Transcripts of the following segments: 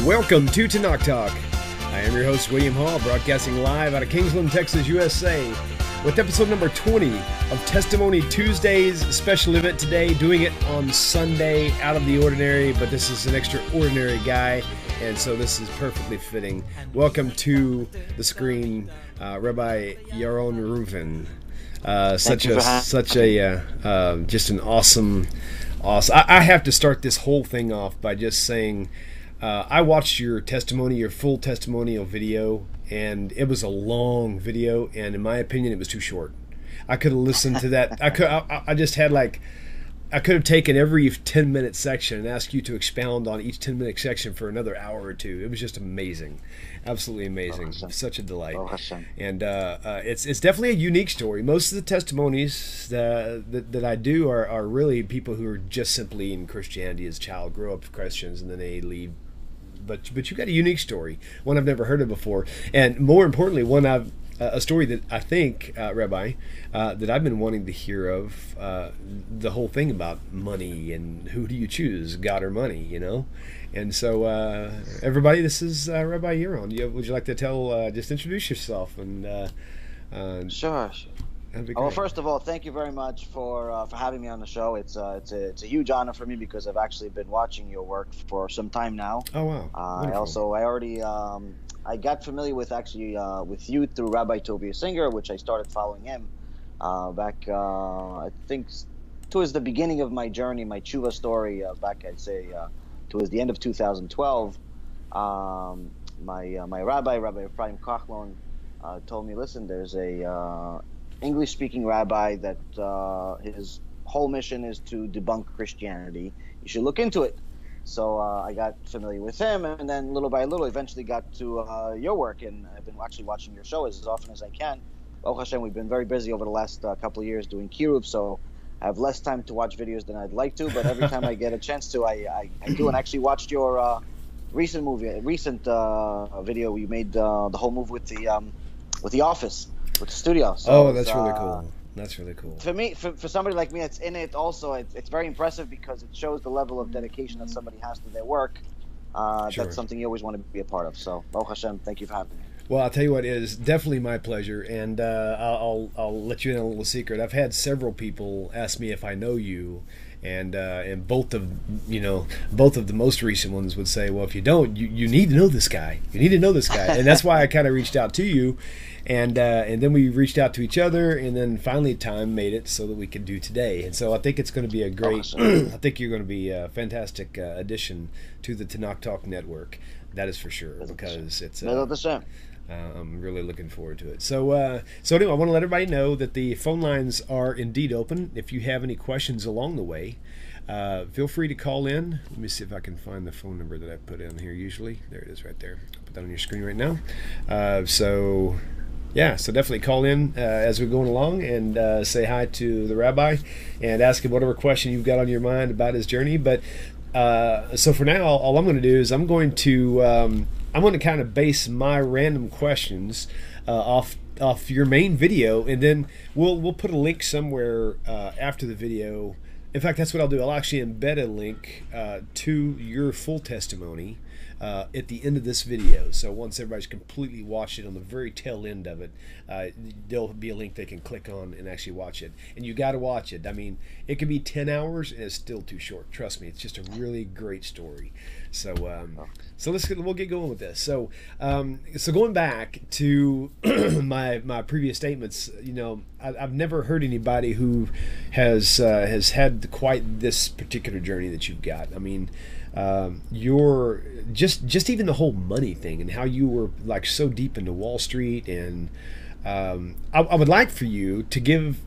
Welcome to TeNak Talk. I am your host, William Hall, broadcasting live out of Kingsland, Texas, USA, with episode number 20 of Testimony Tuesdays, special event today, doing it on Sunday, out of the ordinary, but this is an extraordinary guy, and so this is perfectly fitting. Welcome to the screen, Rabbi Yaron Reuven. Just an awesome. I have to start this whole thing off by just saying, I watched your testimony, your full testimonial video, and it was a long video, and in my opinion, it was too short. I could have listened to that. I could have taken every 10-minute section and asked you to expound on each 10-minute section for another hour or two. It was just amazing, absolutely amazing. Such a delight. And it's definitely a unique story. Most of the testimonies that I do are really people who are just simply in Christianity as a child, grow up Christians, and then they leave. But you got a unique story, one I've never heard of before, and more importantly, a story that I think, Rabbi, that I've been wanting to hear of, the whole thing about money and who do you choose, God or money, you know? And so, everybody, this is Rabbi Yaron. Would you like to just introduce yourself? And Sure. Well, first of all, thank you very much for having me on the show. It's a huge honor for me because I've actually been watching your work for some time now. Oh wow! I got familiar with with you through Rabbi Tovia Singer, which I started following him back. I think towards the beginning of my journey, my tshuva story. Back, I'd say towards the end of 2012. My Rabbi Ephraim Kachlon, told me, listen, there's a English-speaking rabbi that his whole mission is to debunk Christianity. You should look into it. So I got familiar with him, and then little by little, eventually got to your work, and I've been actually watching your show as often as I can. HaShem, we've been very busy over the last couple of years doing kiruv, so I have less time to watch videos than I'd like to, but every time I get a chance to, I do. And actually watched your recent video you made, the whole move with the office. With the studio. So that's really cool. That's really cool. For me, for somebody like me that's in it also, it's very impressive because it shows the level of dedication that somebody has to their work. Sure. That's something you always want to be a part of. So, HaShem, thank you for having me. Well, I'll tell you what, it is definitely my pleasure, and I'll let you in a little secret. I've had several people ask me if I know you, and both of the most recent ones would say, well, if you don't, you need to know this guy. You need to know this guy, and that's why I kind of reached out to you. And then we reached out to each other, and then finally time made it so that we could do today. And so I think it's going to be a great, I think you're going to be a fantastic addition to the Tanakh Talk network. That is for sure, because it's I'm really looking forward to it. So anyway, I want to let everybody know that the phone lines are indeed open. If you have any questions along the way, feel free to call in. Let me see if I can find the phone number that I put in here usually. There it is right there. I'll put that on your screen right now. So definitely call in as we're going along and say hi to the rabbi and ask him whatever question you've got on your mind about his journey. But so for now, all I'm going to do is I'm going to kind of base my random questions off your main video, and then we'll put a link somewhere after the video. In fact, that's what I'll do. I'll actually embed a link to your full testimony at the end of this video. So once everybody's completely watched it, on the very tail end of it, there'll be a link they can click on and actually watch it. And you got to watch it. I mean, it could be 10 hours and it's still too short. Trust me, it's just a really great story. So we'll get going with this. So going back to my previous statements, I've never heard anybody who has had quite this particular journey that you've got. I mean, you're just even the whole money thing and how you were like so deep into Wall Street, and I would like for you to give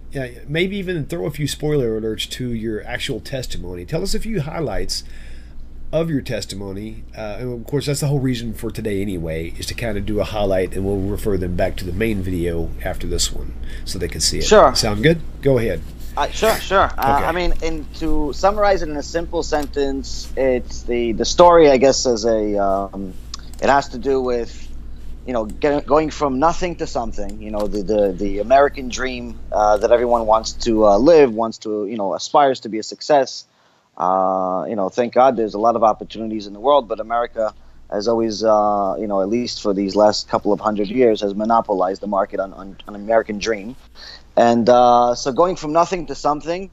maybe even throw a few spoiler alerts to your actual testimony. Tell us a few highlights of your testimony, and of course that's the whole reason for today anyway, is to kind of do a highlight, and we'll refer them back to the main video after this one so they can see it. Sure. Sound good? Go ahead. Sure. Okay. I mean, to summarize it in a simple sentence, it's the story, I guess, as it has to do with, going from nothing to something. The American dream that everyone wants to live, aspires to be a success. Thank God there's a lot of opportunities in the world, but America has always, at least for these last couple of 100 years, has monopolized the market on American dream. And so going from nothing to something,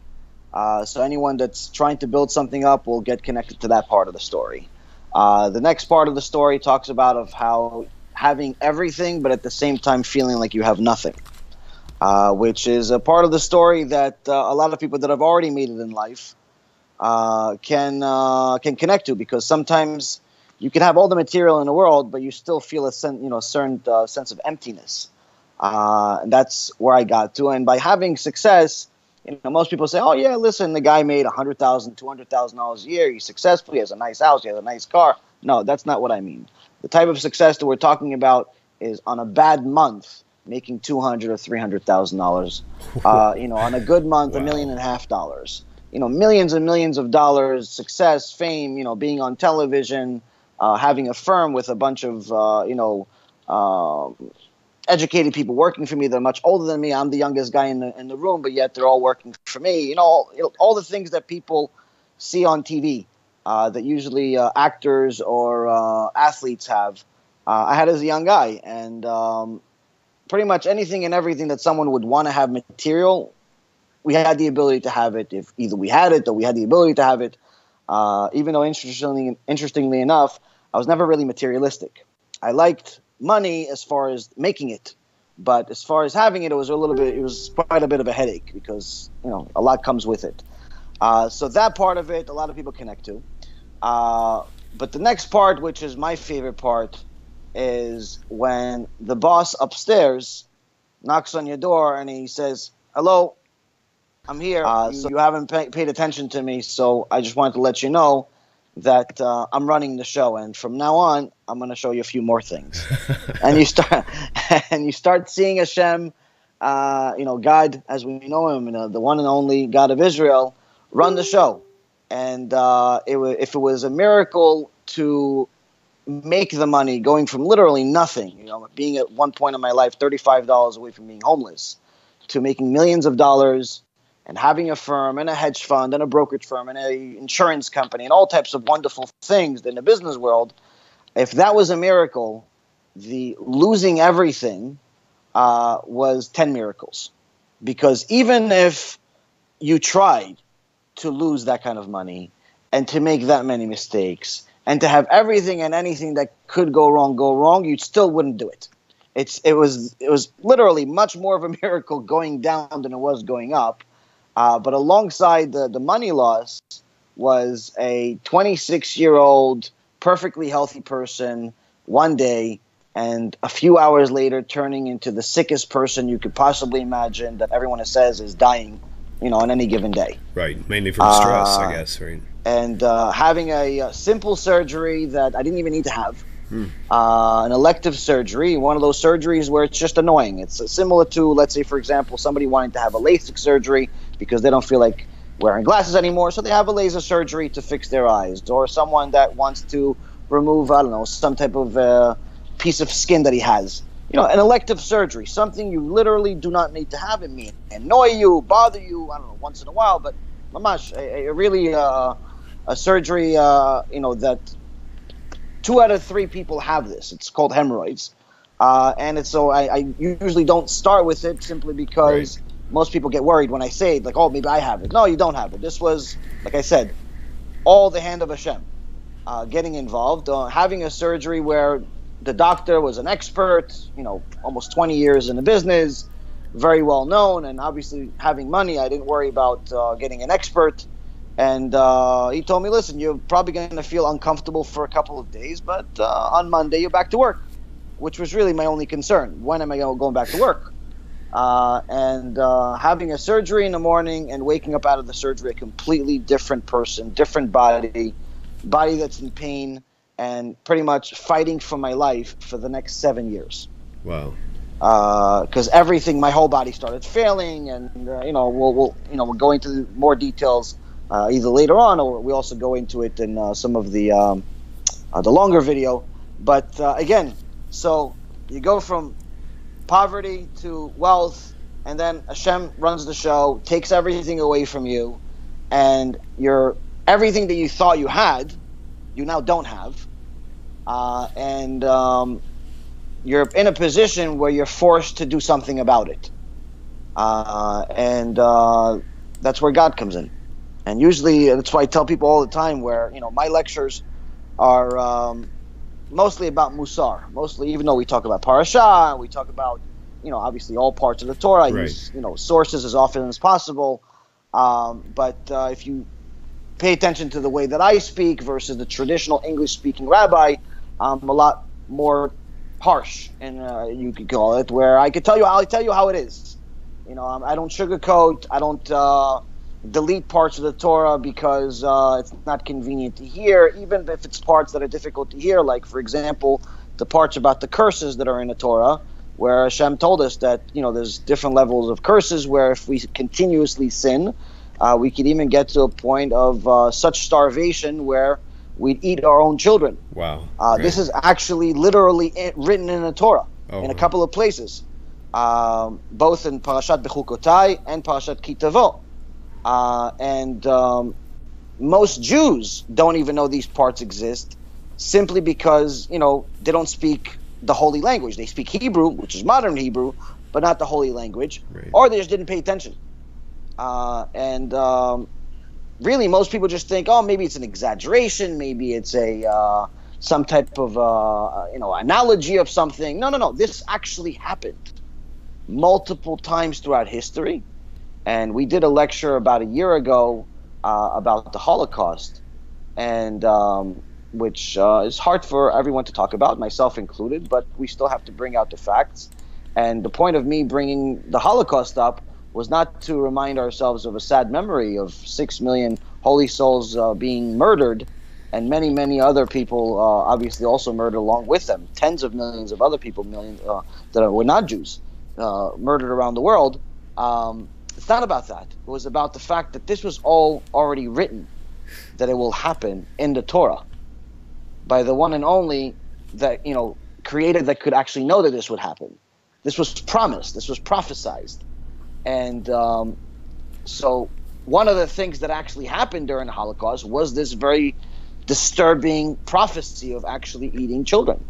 so anyone that's trying to build something up will get connected to that part of the story. The next part of the story talks about of how having everything, but at the same time feeling like you have nothing, which is a part of the story that a lot of people that have already made it in life can connect to, because sometimes you can have all the material in the world, but you still feel a certain sense of emptiness. And that's where I got to. And by having success, most people say, "Oh yeah, listen, the guy made $100,000, $200,000 a year. He's successful. He has a nice house. He has a nice car." No, that's not what I mean. The type of success that we're talking about is on a bad month making $200,000 or $300,000. On a good month, $1.5 million. Millions and millions of dollars, success, fame. Being on television, having a firm with a bunch of educated people working for me. They're much older than me. I'm the youngest guy in the room, but yet they're all working for me. All the things that people see on TV that usually actors or athletes have. I had as a young guy, and pretty much anything and everything that someone would want to have material, we had the ability to have it. If either we had it or we had the ability to have it. Even though interestingly enough, I was never really materialistic. I liked money as far as making it, but as far as having it, it was quite a bit of a headache, because a lot comes with it. So that part of it, a lot of people connect to. But the next part, which is my favorite part, is when the boss upstairs knocks on your door and he says, "Hello, I'm here. So you haven't paid attention to me, so I just wanted to let you know that I'm running the show, and from now on, I'm going to show you a few more things." And you start seeing HaShem, God as we know him, the one and only God of Israel, run the show. And if it was a miracle to make the money, going from literally nothing, being at one point in my life $35 away from being homeless, to making millions of dollars, and having a firm and a hedge fund and a brokerage firm and an insurance company and all types of wonderful things in the business world, if that was a miracle, the losing everything was 10 miracles. Because even if you tried to lose that kind of money and to make that many mistakes and to have everything and anything that could go wrong, you still wouldn't do it. It was literally much more of a miracle going down than it was going up. But alongside the money loss was a 26-year-old, perfectly healthy person one day, and a few hours later turning into the sickest person you could possibly imagine, that everyone says is dying, on any given day. Right, mainly from stress, I guess, right? And having a simple surgery that I didn't even need to have. An elective surgery, one of those surgeries where it's just annoying. It's similar to, let's say, for example, somebody wanting to have a LASIK surgery because they don't feel like wearing glasses anymore, so they have a laser surgery to fix their eyes. Or someone that wants to remove, some type of piece of skin that he has. An elective surgery, something you literally do not need to have. It may annoy you, bother you, once in a while, but mamash, a surgery, that 2 out of 3 people have this. It's called hemorrhoids. And it's so I usually don't start with it simply because most people get worried when I say it, like, oh, maybe I have it. No, you don't have it. This was, like I said, all the hand of HaShem. Getting involved, having a surgery where the doctor was an expert, almost 20 years in the business, very well known, and obviously having money, I didn't worry about getting an expert. And he told me, listen, you're probably going to feel uncomfortable for a couple of days, but on Monday you're back to work, which was really my only concern. When am I going back to work? And having a surgery in the morning and waking up out of the surgery a completely different person, different body that's in pain, and pretty much fighting for my life for the next 7 years. Wow. Because everything, my whole body started failing, and we'll go into more details either later on, or we also go into it in some of the longer video. But again, so you go from poverty to wealth, and then HaShem runs the show, takes everything away from you, and everything that you thought you had, you now don't have. and you're in a position where you're forced to do something about it. And that's where God comes in. And usually, that's why I tell people all the time where, my lectures are mostly about Musar. Mostly, even though we talk about Parashah, we talk about, obviously all parts of the Torah. I use, sources as often as possible. But if you pay attention to the way that I speak versus the traditional English-speaking rabbi, I'm a lot more harsh, and you could call it, where I'll tell you how it is. I don't sugarcoat. I don't delete parts of the Torah because it's not convenient to hear, even if it's parts that are difficult to hear. Like, for example, the parts about the curses that are in the Torah, where HaShem told us that, there's different levels of curses where if we continuously sin, we could even get to a point of such starvation where we'd eat our own children. Wow. This is actually literally written in the Torah in a couple of places, both in Parashat Bechukotai and Parashat Kitavo. And most Jews don't even know these parts exist, simply because, they don't speak the holy language. They speak Hebrew, which is modern Hebrew, but not the holy language, or they just didn't pay attention. Really, most people just think, oh, maybe it's an exaggeration, maybe it's some type of analogy of something. No. This actually happened multiple times throughout history, and we did a lecture about a year ago about the Holocaust, and which is hard for everyone to talk about, myself included, but we still have to bring out the facts. And the point of me bringing the Holocaust up was not to remind ourselves of a sad memory of 6 million holy souls being murdered, and many, many other people obviously also murdered along with them. Tens of millions of other people, millions that were not Jews, murdered around the world. It's not about that. It was about the fact that this was all already written, that it will happen in the Torah by the one and only that, created, that could actually know that this would happen. This was promised. This was prophesized. And so one of the things that actually happened during the Holocaust was this very disturbing prophecy of actually eating children.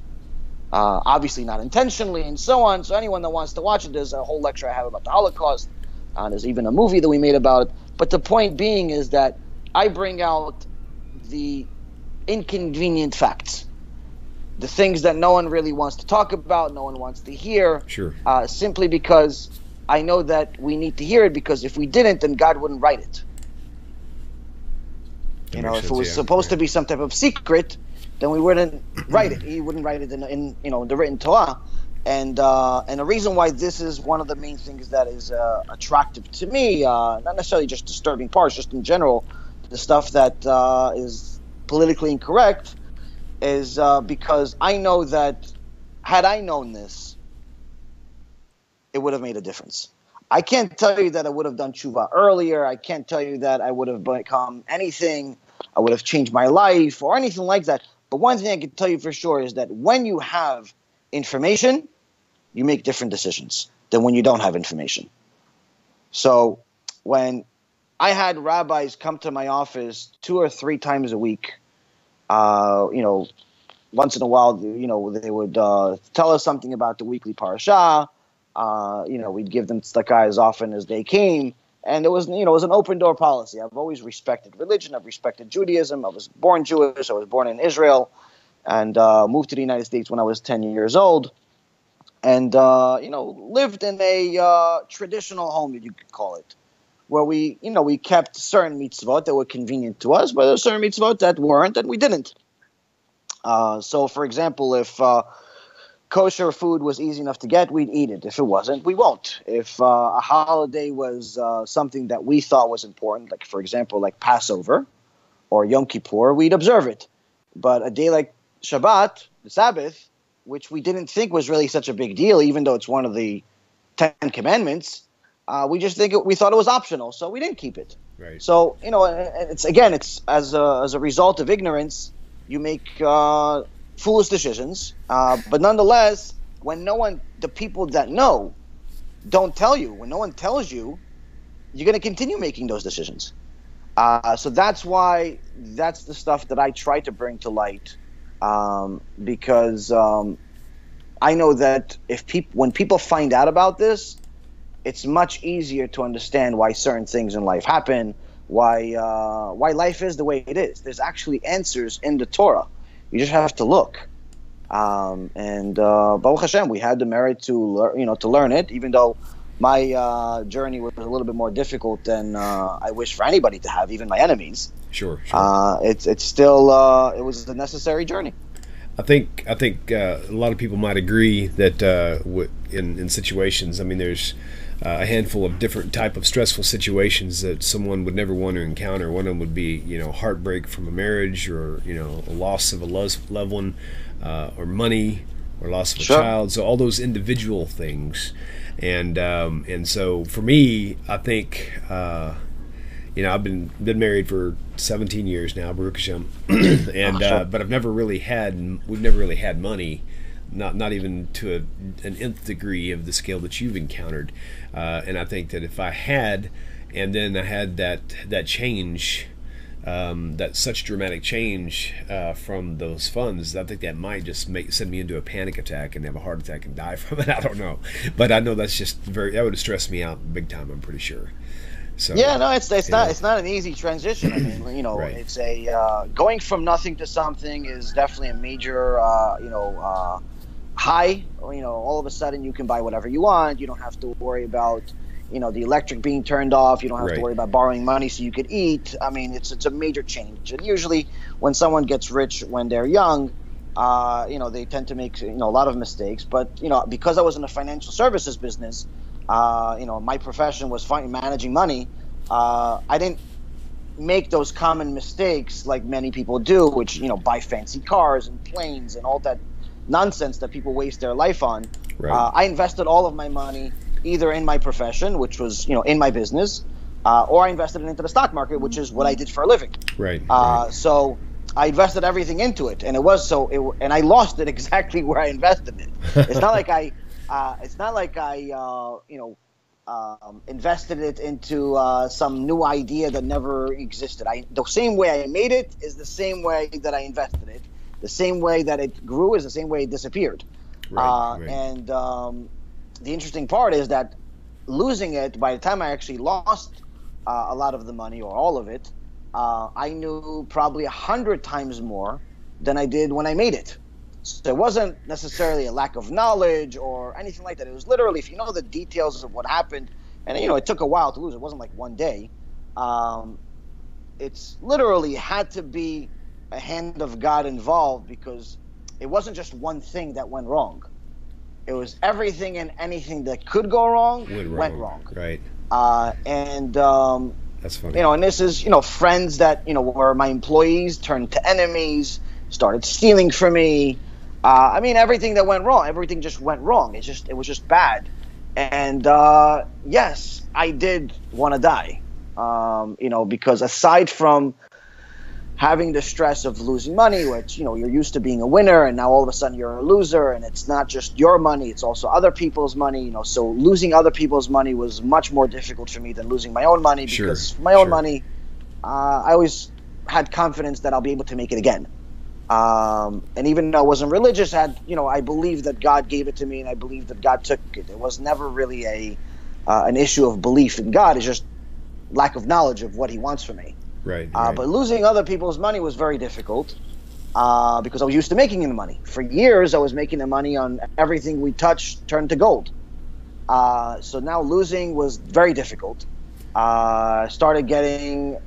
Obviously not intentionally and so on. So anyone that wants to watch it, there's a whole lecture I have about the Holocaust. There's even a movie that we made about it. But the point being is that I bring out the inconvenient facts, the things that no one really wants to talk about, no one wants to hear, simply because I know that we need to hear it, because if we didn't, then God wouldn't write it. If it was supposed to be some type of secret, then we wouldn't write it. He wouldn't write it in the written Torah. And the reason why this is one of the main things that is attractive to me, not necessarily just disturbing parts, just in general, the stuff that is politically incorrect, is because I know that had I known this, it would have made a difference. I can't tell you that I would have done tshuva earlier. I can't tell you that I would have become anything. I would have changed my life or anything like that. But one thing I can tell you for sure is that when you have information, you make different decisions than when you don't have information. So when I had rabbis come to my office 2 or 3 times a week, once in a while, they would tell us something about the weekly parashah. We'd give them tzedakah as often as they came, and it was an open door policy. I've always respected religion. I've respected Judaism. I was born Jewish. I was born in Israel, and moved to the United States when I was 10 years old, and lived in a traditional home, you could call it, where we kept certain mitzvot that were convenient to us, but there were certain mitzvot that weren't, and we didn't. So, for example, if kosher food was easy enough to get, we'd eat it. If it wasn't, we won't. If a holiday was something that we thought was important, like, for example, like Passover or Yom Kippur, we'd observe it. But a day like Shabbat, the Sabbath, which we didn't think was really such a big deal, even though it's one of the 10 Commandments, we thought it was optional, so we didn't keep it. Right. So, it's as a result of ignorance, you make foolish decisions, but nonetheless, when the people that know don't tell you, when no one tells you, you're going to continue making those decisions. So that's why that's the stuff that I try to bring to light because I know that when people find out about this, it's much easier to understand why certain things in life happen, why life is the way it is. There's actually answers in the Torah. You just have to look. Baruch Hashem, we had the merit to learn it, even though my journey was a little bit more difficult than I wish for anybody to have, even my enemies. Sure. It's still it was a necessary journey. I think a lot of people might agree that in situations, I mean, there's a handful of different type of stressful situations that someone would never want to encounter. One of them would be, heartbreak from a marriage, or a loss of a loved one, or money, or loss of a child. So all those individual things, and so for me, I think I've been married for 17 years now, Baruch Hashem, and but we've never really had money, not even to an nth degree of the scale that you've encountered, and I think that if I had, and then I had that change, that such dramatic change from those funds, I think that might just send me into a panic attack and have a heart attack and die from it. I don't know, but I know that's just that would have stressed me out big time, I'm pretty sure. So, it's not an easy transition. I mean, right. It's a going from nothing to something is definitely a major high. All of a sudden you can buy whatever you want. You don't have to worry about the electric being turned off. You don't have to worry about borrowing money so you could eat. I mean, it's a major change. And usually when someone gets rich when they're young, they tend to make a lot of mistakes. But because I was in the financial services business, my profession was managing money. I didn't make those common mistakes like many people do, which buy fancy cars and planes and all that nonsense that people waste their life on. Right. I invested all of my money either in my profession, which was in my business, or I invested it into the stock market, which is what I did for a living. Right. So I invested everything into it, and and I lost it exactly where I invested it. It's not like I invested it into some new idea that never existed. The same way I made it is the same way that I invested it. The same way that it grew is the same way it disappeared. Right. And the interesting part is that losing it, by the time I actually lost a lot of the money or all of it, I knew probably 100 times more than I did when I made it. So it wasn't necessarily a lack of knowledge or anything like that. It was literally, if you know the details of what happened, and it took a while to lose. It wasn't like one day. It's literally had to be a hand of God involved, because it wasn't just one thing that went wrong. It was everything and anything that could go wrong went wrong. Right. That's funny. And this is, friends that, were my employees turned to enemies, started stealing from me. Everything that went wrong, everything just went wrong. It was just bad. And yes, I did want to die. Because aside from having the stress of losing money, which, you're used to being a winner, and now all of a sudden you're a loser, and it's not just your money, it's also other people's money, so losing other people's money was much more difficult for me than losing my own money, because my own money, I always had confidence that I'll be able to make it again. And even though I wasn't religious, I believed that God gave it to me, and I believed that God took it. It was never really an issue of belief in God. It's just lack of knowledge of what He wants for me. Right. But losing other people's money was very difficult, because I was used to making the money. For years, I was making the money on everything we touched turned to gold. So now losing was very difficult. Started getting,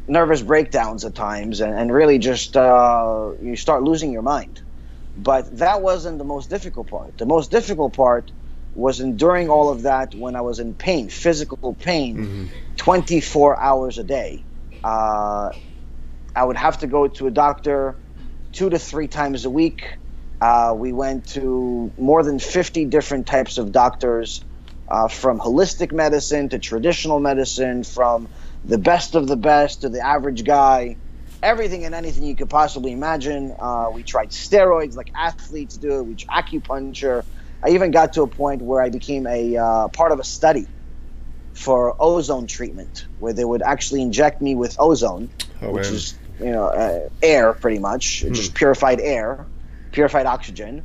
nervous breakdowns at times, and really just you start losing your mind. But that wasn't the most difficult part. The most difficult part was enduring all of that when I was in pain, physical pain, 24 hours a day. I would have to go to a doctor 2 to 3 times a week. We went to more than 50 different types of doctors, from holistic medicine to traditional medicine, from the best of the best to the average guy, everything and anything you could possibly imagine. We tried steroids like athletes do, we tried acupuncture. I even got to a point where I became a part of a study for ozone treatment, where they would actually inject me with ozone, which is air, pretty much, just purified air, purified oxygen,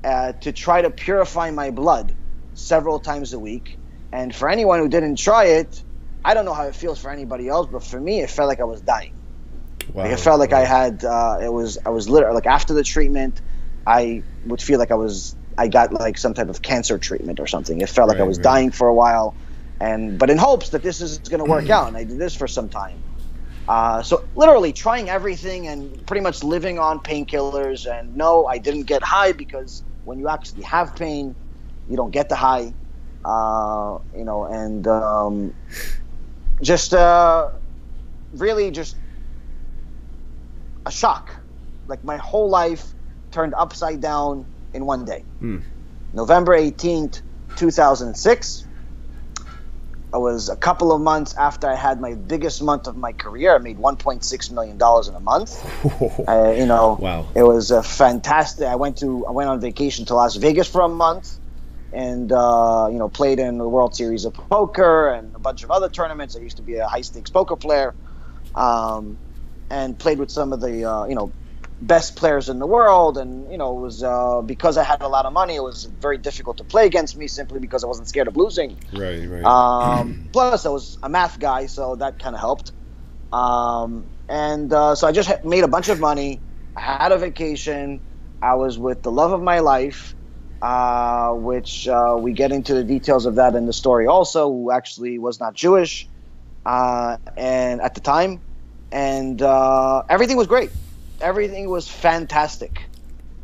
to try to purify my blood several times a week. And for anyone who didn't try it, I don't know how it feels for anybody else, but for me, it felt like I was dying. Wow. Like, it felt like I had, I was literally, like, after the treatment, I would feel like I got like some type of cancer treatment or something. It felt like I was dying for a while, but in hopes that this is going to work out. And I did this for some time. So literally trying everything and pretty much living on painkillers. And no, I didn't get high, because when you actually have pain, you don't get the high. Really just a shock. Like, my whole life turned upside down in one day. November 18th, 2006. I was a couple of months after I had my biggest month of my career. I made $1.6 million in a month. Wow. It was a fantastic. I went on vacation to Las Vegas for a month, and played in the World Series of Poker and a bunch of other tournaments. I used to be a high stakes poker player, and played with some of the best players in the world. And it was because I had a lot of money, it was very difficult to play against me, simply because I wasn't scared of losing. Right. Plus I was a math guy, so that kind of helped. So I just made a bunch of money. I had a vacation. I was with the love of my life, which we get into the details of that in the story also, who actually was not Jewish and at the time. And everything was great. Everything was fantastic.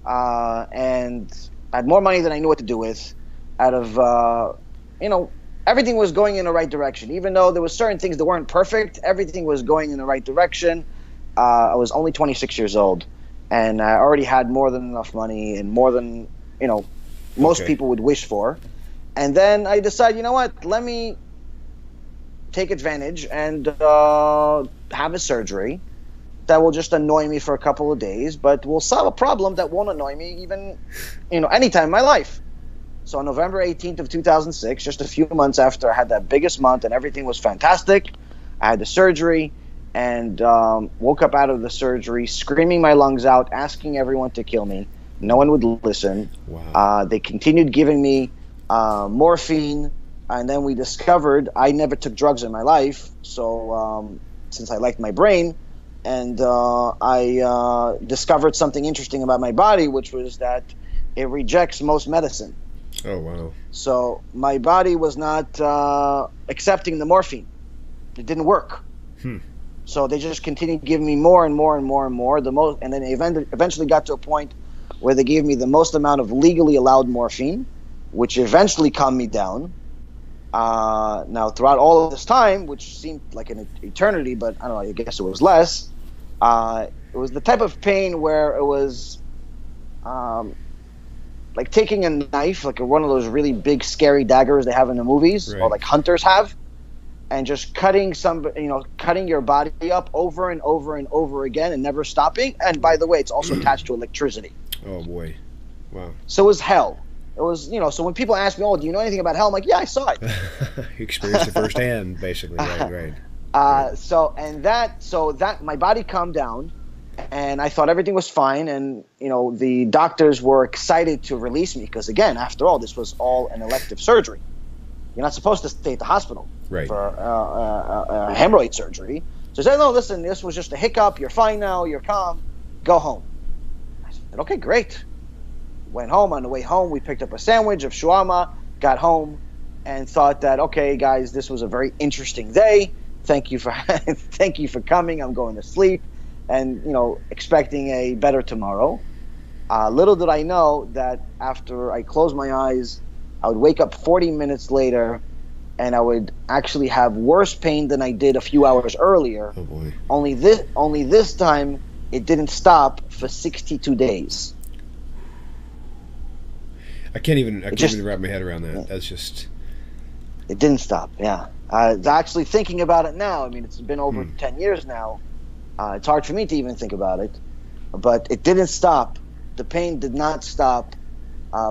And I had more money than I knew what to do with. Everything was going in the right direction. Even though there were certain things that weren't perfect, everything was going in the right direction. I was only 26 years old, and I already had more than enough money, and more than most people would wish for. And then I decided, you know what, let me take advantage and have a surgery that will just annoy me for a couple of days, but will solve a problem that won't annoy me even anytime in my life. So on November 18th of 2006, just a few months after I had that biggest month and everything was fantastic, I had the surgery, and woke up out of the surgery screaming my lungs out, asking everyone to kill me. No one would listen. Wow. They continued giving me morphine, and then we discovered I never took drugs in my life. So since I liked my brain, and I discovered something interesting about my body, which was that it rejects most medicine. Oh, wow. So my body was not accepting the morphine. It didn't work. So they just continued giving me more and more and more and more. And then they eventually got to a point where they gave me the most amount of legally allowed morphine, which eventually calmed me down. Now, throughout all of this time, which seemed like an eternity, but I don't know, I guess it was less, it was the type of pain where it was like taking a knife, like one of those really big, scary daggers they have in the movies, or like hunters have, and just cutting your body up over and over and over again and never stopping. And by the way, it's also attached to electricity. Oh, boy. Wow. So it was hell. It was, so when people ask me, oh, do you know anything about hell? I'm like, yeah, I saw it. You experienced it firsthand, basically. Right. So my body calmed down, and I thought everything was fine. And, the doctors were excited to release me because, again, after all, this was all an elective surgery. You're not supposed to stay at the hospital for a hemorrhoid surgery. So they said, no, listen, this was just a hiccup. You're fine now. You're calm. Go home. I said, okay, great. Went home. On the way home, we picked up a sandwich of shawarma, got home, and thought that, okay, guys, this was a very interesting day. Thank you for coming. I'm going to sleep, and expecting a better tomorrow. Little did I know that after I closed my eyes, I would wake up 40 minutes later, and I would actually have worse pain than I did a few hours earlier. Oh, boy. Only this time, it didn't stop for 62 days. I can't even wrap my head around that. That's just... It didn't stop, yeah. Actually thinking about it now, I mean, it's been over 10 years now. It's hard for me to even think about it. But it didn't stop. The pain did not stop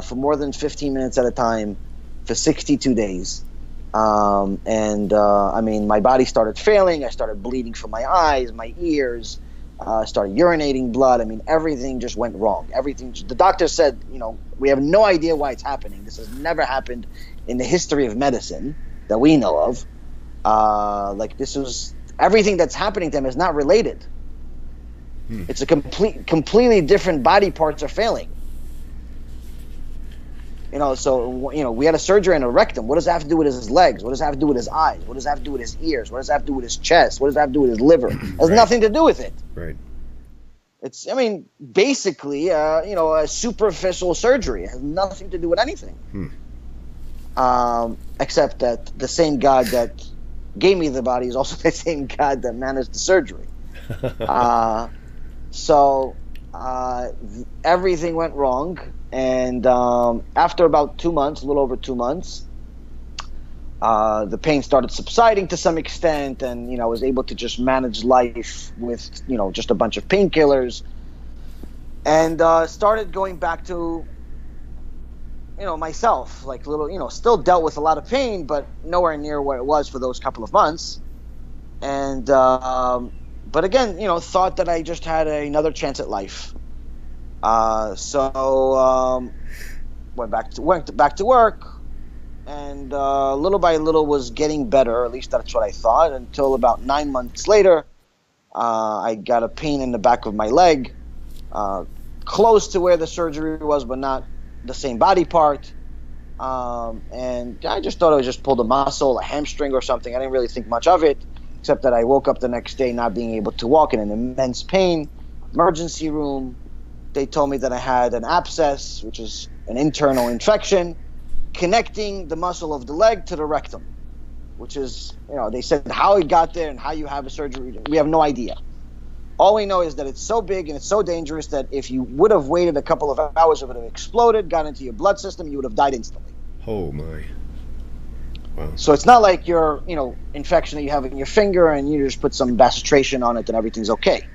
for more than 15 minutes at a time for 62 days. I mean, my body started failing. I started bleeding from my eyes, my ears. started urinating blood. I mean, everything just went wrong. Everything. The doctor said, we have no idea why it's happening. This has never happened in the history of medicine that we know of. This was everything that's happening to them is not related. It's a completely different body parts are failing. So we had a surgery on a rectum. What does that have to do with his legs? What does that have to do with his eyes? What does that have to do with his ears? What does that have to do with his chest? What does that have to do with his liver? It has nothing to do with it. Right. It's, basically, a superficial surgery. It has nothing to do with anything. Except that the same God that gave me the body is also the same God that managed the surgery. So everything went wrong. And after about 2 months, a little over 2 months, the pain started subsiding to some extent, and I was able to just manage life with just a bunch of painkillers, and started going back to myself, like little still dealt with a lot of pain, but nowhere near where it was for those couple of months, and but again thought that I just had another chance at life. So went back to work, and little by little was getting better. Or at least that's what I thought. Until about 9 months later, I got a pain in the back of my leg, close to where the surgery was, but not the same body part. And I just thought I was just pulled a muscle, a hamstring or something. I didn't really think much of it, except that I woke up the next day not being able to walk in an immense pain. Emergency room. They told me that I had an abscess, which is an internal infection, connecting the muscle of the leg to the rectum, which is, they said how it got there and how you have a surgery. We have no idea. All we know is that it's so big and it's so dangerous that if you would have waited a couple of hours, it would have exploded, got into your blood system, you would have died instantly. Oh, my. Wow. So it's not like your, infection that you have in your finger and you just put some bacitration on it and everything's okay.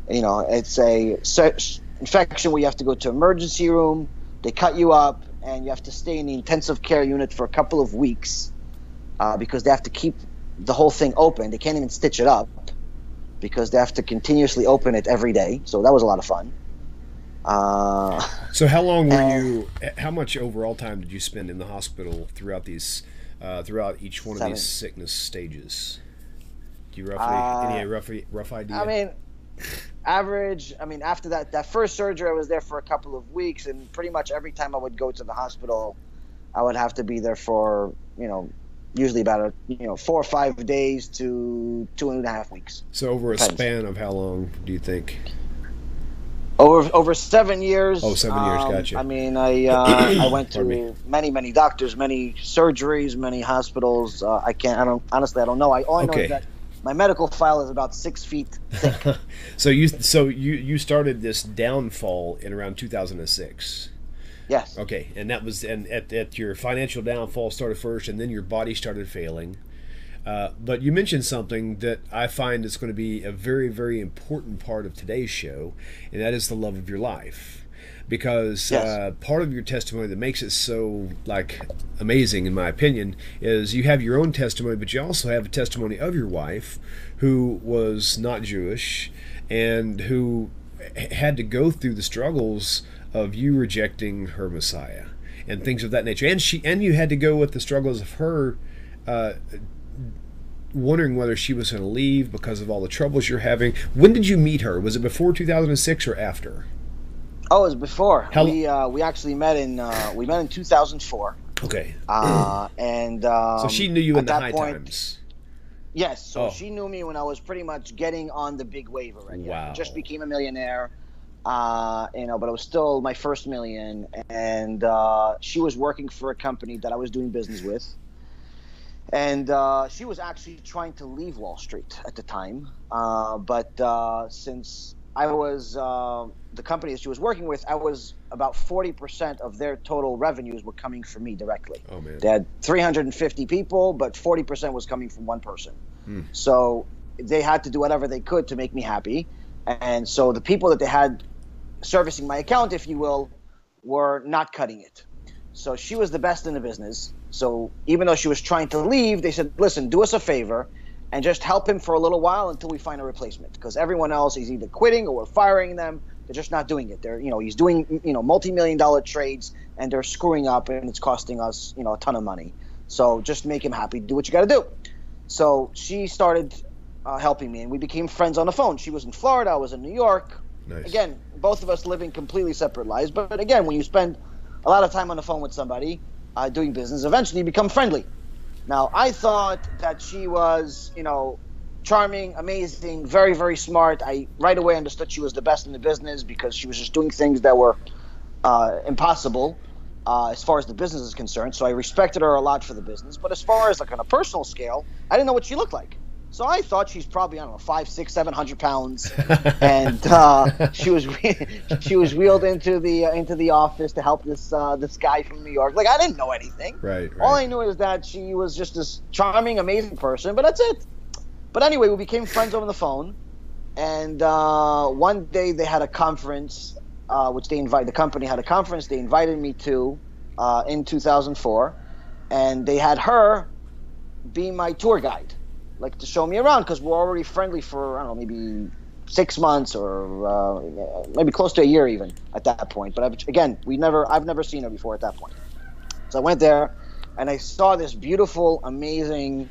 It's a infection where you have to go to emergency room, they cut you up, and you have to stay in the intensive care unit for a couple of weeks because they have to keep the whole thing open. They can't even stitch it up because they have to continuously open it every day. So that was a lot of fun. So how long how much overall time did you spend in the hospital throughout each one of these sickness stages? Do you any rough idea? Average, after that first surgery, I was there for a couple of weeks, and pretty much every time I would go to the hospital, I would have to be there for, usually about 4 or 5 days to 2.5 weeks. So over a span of how long do you think? Over 7 years. Oh, 7 years, gotcha. I went to many doctors, many surgeries, many hospitals. Honestly, I don't know. All I know is that my medical file is about 6 feet thick. So you started this downfall in around 2006. Yes. Okay, and that was at your financial downfall started first, and then your body started failing. But you mentioned something that I find is going to be a very, very important part of today's show, and that is the love of your life. Because part of your testimony that makes it so amazing, in my opinion, is you have your own testimony, but you also have a testimony of your wife, who was not Jewish and who had to go through the struggles of you rejecting her Messiah and things of that nature. And you had to go with the struggles of her wondering whether she was going to leave because of all the troubles you're having. When did you meet her? Was it before 2006 or after? Oh, it was before. We actually met in 2004. Okay. So she knew you in the high times. Yes. So she knew me when I was pretty much getting on the big wave already. Wow. I just became a millionaire. But it was still my first million, and she was working for a company that I was doing business with, and she was actually trying to leave Wall Street at the time, but since I was the company that she was working with, I was about 40% of their total revenues were coming from me directly. Oh, man. They had 350 people, but 40% was coming from one person. So they had to do whatever they could to make me happy. And so the people that they had servicing my account, if you will, were not cutting it. So she was the best in the business. So even though she was trying to leave, they said, listen, do us a favor and just help him for a little while until we find a replacement. Because everyone else is either quitting or we're firing them. They're just not doing it. He's doing, multi-million-dollar trades, and they're screwing up, and it's costing us, a ton of money. So just make him happy. Do what you got to do. So she started helping me, and we became friends on the phone. She was in Florida. I was in New York. Nice. Again, both of us living completely separate lives. But again, when you spend a lot of time on the phone with somebody doing business, eventually you become friendly. Now, I thought that she was, charming, amazing, very, very smart. I right away understood she was the best in the business because she was just doing things that were impossible as far as the business is concerned. So I respected her a lot for the business. But as far as like on a personal scale, I didn't know what she looked like. So I thought she's probably, 5, 6, 700 pounds, and she was wheeled into the office to help this guy from New York. Like, I didn't know anything. Right. All I knew is that she was just this charming, amazing person, but that's it. But anyway, we became friends over the phone, and one day they had a conference, which the company had a conference they invited me to in 2004, and they had her be my tour guide. Like to show me around because we're already friendly for, I don't know, maybe 6 months or maybe close to a year even at that point. But I've never seen her before at that point. So I went there and I saw this beautiful, amazing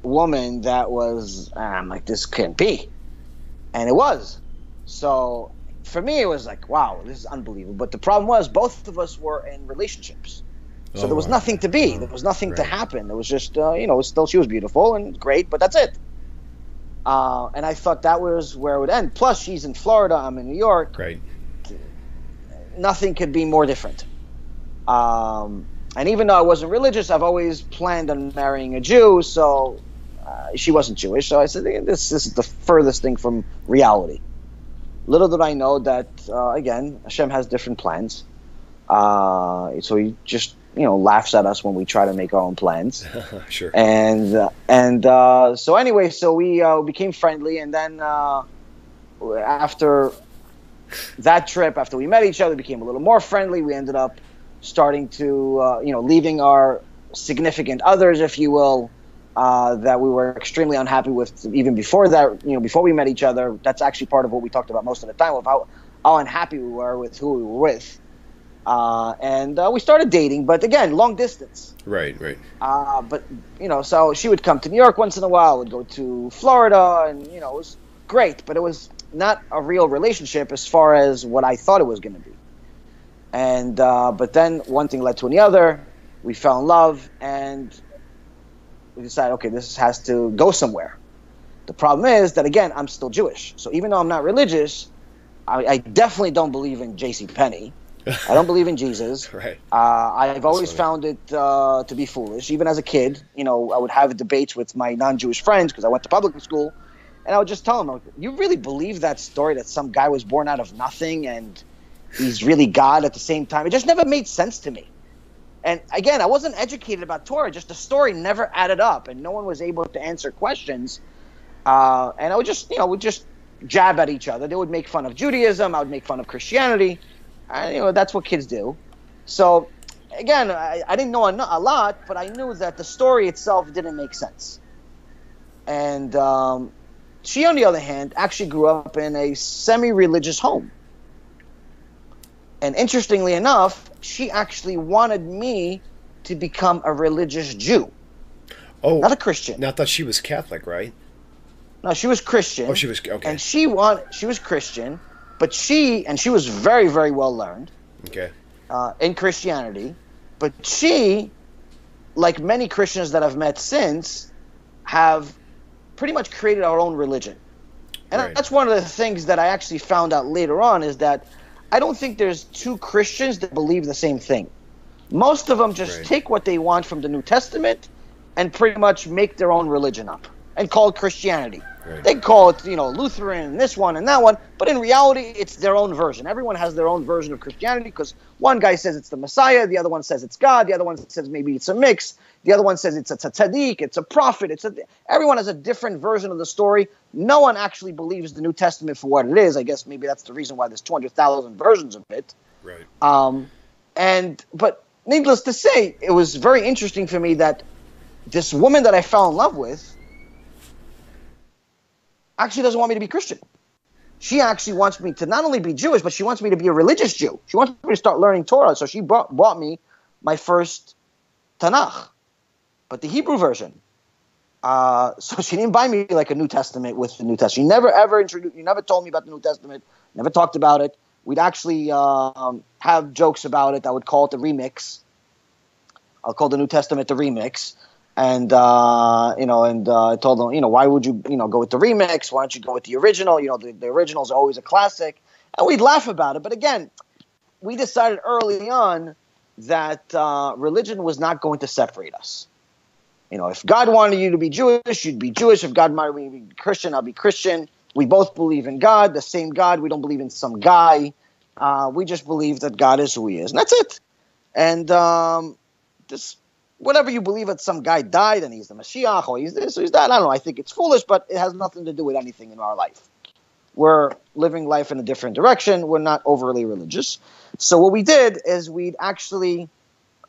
woman that was, I'm like, this can't be. And it was. So for me, it was like, wow, this is unbelievable. But the problem was both of us were in relationships. So there was nothing to be. There was nothing to happen. It was just, still she was beautiful and great, but that's it. And I thought that was where it would end. Plus, she's in Florida. I'm in New York. Right. Nothing could be more different. And even though I wasn't religious, I've always planned on marrying a Jew. So she wasn't Jewish. So I said, this is the furthest thing from reality. Little did I know that, again, HaShem has different plans. So he just laughs at us when we try to make our own plans. Sure. And so anyway, so we became friendly, and then after that trip, after we met each other, we became a little more friendly. We ended up starting to leaving our significant others, if you will, that we were extremely unhappy with even before that. Before we met each other, that's actually part of what we talked about most of the time, of how unhappy we were with who we were with. And we started dating, but again, long distance. Right. But, so she would come to New York once in a while, would go to Florida, and, it was great, but it was not a real relationship as far as what I thought it was going to be. And, but then one thing led to the other. We fell in love, and we decided, okay, this has to go somewhere. The problem is that, again, I'm still Jewish. So even though I'm not religious, I definitely don't believe in JCPenney. I don't believe in Jesus. Right. I've always found it to be foolish. Even as a kid, I would have debates with my non-Jewish friends because I went to public school, and I would just tell them, "You really believe that story that some guy was born out of nothing and he's really God at the same time?" It just never made sense to me. And again, I wasn't educated about Torah. Just the story never added up, and no one was able to answer questions. And I would just, would just jab at each other. They would make fun of Judaism. I would make fun of Christianity. That's what kids do. So, again, I didn't know a lot, but I knew that the story itself didn't make sense. And she, on the other hand, actually grew up in a semi-religious home. And interestingly enough, she actually wanted me to become a religious Jew. Oh, not a Christian. Now, I thought she was Catholic, right? No, she was Christian. Oh, she was, okay. And she was Christian. But she was very, very well learned in Christianity. But she, like many Christians that I've met since, have pretty much created our own religion. And that's one of the things that I actually found out later on, is that I don't think there's two Christians that believe the same thing. Most of them just take what they want from the New Testament and pretty much make their own religion up and call it Christianity. Right. They call it, Lutheran and this one and that one, but in reality, it's their own version. Everyone has their own version of Christianity because one guy says it's the Messiah, the other one says it's God, the other one says maybe it's a mix, the other one says it's a tzaddik, it's a prophet. Everyone has a different version of the story. No one actually believes the New Testament for what it is. I guess maybe that's the reason why there's 200,000 versions of it. Right. But needless to say, it was very interesting for me that this woman that I fell in love with actually doesn't want me to be Christian. She actually wants me to not only be Jewish, but she wants me to be a religious Jew. She wants me to start learning Torah. So she bought me my first Tanakh, but the Hebrew version. So she didn't buy me like a New Testament with the New Testament. She never ever introduced. You never told me about the New Testament. Never talked about it. We'd actually have jokes about it. I would call it the remix. I'll call the New Testament the remix. And I told them, why would you, go with the remix? Why don't you go with the original? The original is always a classic. And we'd laugh about it. But again, we decided early on that religion was not going to separate us. If God wanted you to be Jewish, you'd be Jewish. If God wanted me to be Christian, I'll be Christian. We both believe in God, the same God. We don't believe in some guy. We just believe that God is who he is. And that's it. And just whatever you believe that some guy died and he's the Mashiach or he's this or he's that, I don't know. I think it's foolish, but it has nothing to do with anything in our life. We're living life in a different direction. We're not overly religious. So what we did is we'd actually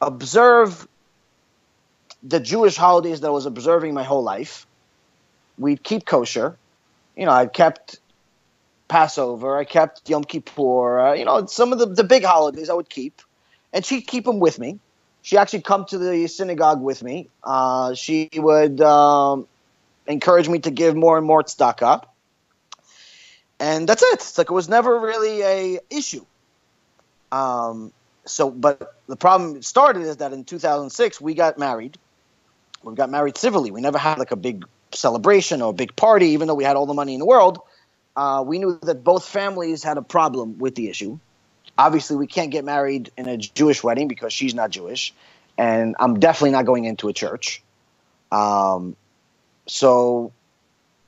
observe the Jewish holidays that I was observing my whole life. We'd keep kosher. I kept Passover. I kept Yom Kippur. Some of the big holidays I would keep. And she'd keep them with me. She actually come to the synagogue with me. She would encourage me to give more and more tzedakah. And that's it. It's like it was never really a issue. But the problem started is that in 2006, we got married. We got married civilly. We never had like a big celebration or a big party, even though we had all the money in the world. We knew that both families had a problem with the issue. Obviously, we can't get married in a Jewish wedding because she's not Jewish, and I'm definitely not going into a church. So